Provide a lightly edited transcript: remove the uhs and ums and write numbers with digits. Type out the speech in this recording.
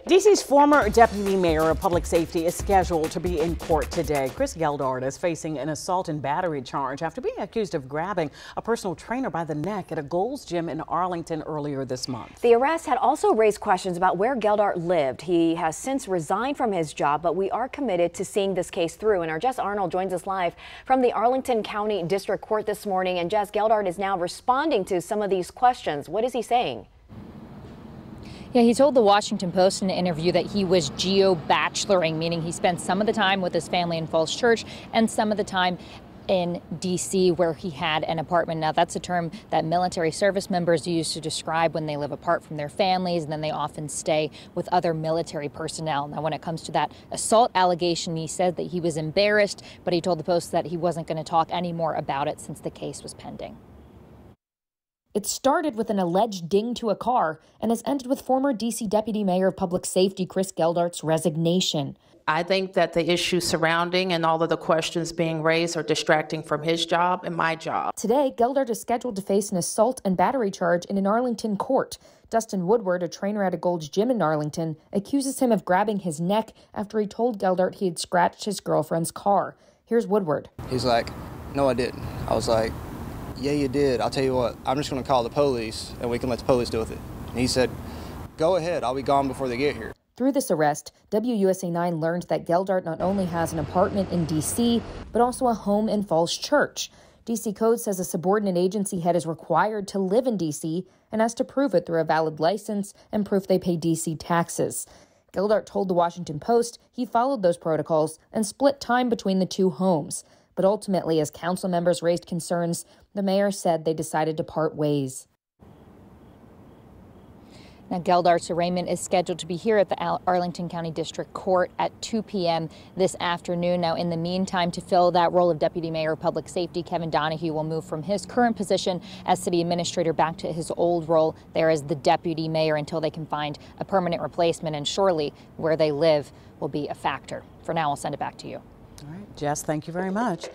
D.C.'s former deputy mayor of public safety is scheduled to be in court today. Chris Geldart is facing an assault and battery charge after being accused of grabbing a personal trainer by the neck at a Gold's Gym in Arlington earlier this month. The arrest had also raised questions about where Geldart lived. He has since resigned from his job, but we are committed to seeing this case through. And our Jess Arnold joins us live from the Arlington County District Court this morning. And Jess, Geldart is now responding to some of these questions. What is he saying? Yeah, he told the Washington Post in an interview that he was bacheloring, meaning he spent some of the time with his family in Falls Church and some of the time in D.C. where he had an apartment. Now, that's a term that military service members use to describe when they live apart from their families, and then they often stay with other military personnel. Now, when it comes to that assault allegation, he said that he was embarrassed, but he told the Post that he wasn't going to talk any more about it since the case was pending. It started with an alleged ding to a car and has ended with former D.C. Deputy Mayor of Public Safety Chris Geldart's resignation. I think that the issues surrounding and all of the questions being raised are distracting from his job and my job. Today, Geldart is scheduled to face an assault and battery charge in an Arlington court. Dustin Woodward, a trainer at a Gold's Gym in Arlington, accuses him of grabbing his neck after he told Geldart he had scratched his girlfriend's car. Here's Woodward. He's like, "No, I didn't." I was like, "Yeah, you did. I'll tell you what, I'm just going to call the police and we can let the police deal with it." And he said, "Go ahead, I'll be gone before they get here." Through this arrest, WUSA 9 learned that Geldart not only has an apartment in D.C., but also a home in Falls Church. D.C. Code says a subordinate agency head is required to live in D.C. and has to prove it through a valid license and proof they pay D.C. taxes. Geldart told the Washington Post he followed those protocols and split time between the two homes. But ultimately, as council members raised concerns, the mayor said they decided to part ways. Now, Geldart's arraignment is scheduled to be here at the Arlington County District Court at 2 p.m. this afternoon. Now, in the meantime, to fill that role of Deputy Mayor of Public Safety, Kevin Donahue will move from his current position as city administrator back to his old role there as the deputy mayor until they can find a permanent replacement. And surely where they live will be a factor. For now, I'll send it back to you. All right, Jess, thank you very much.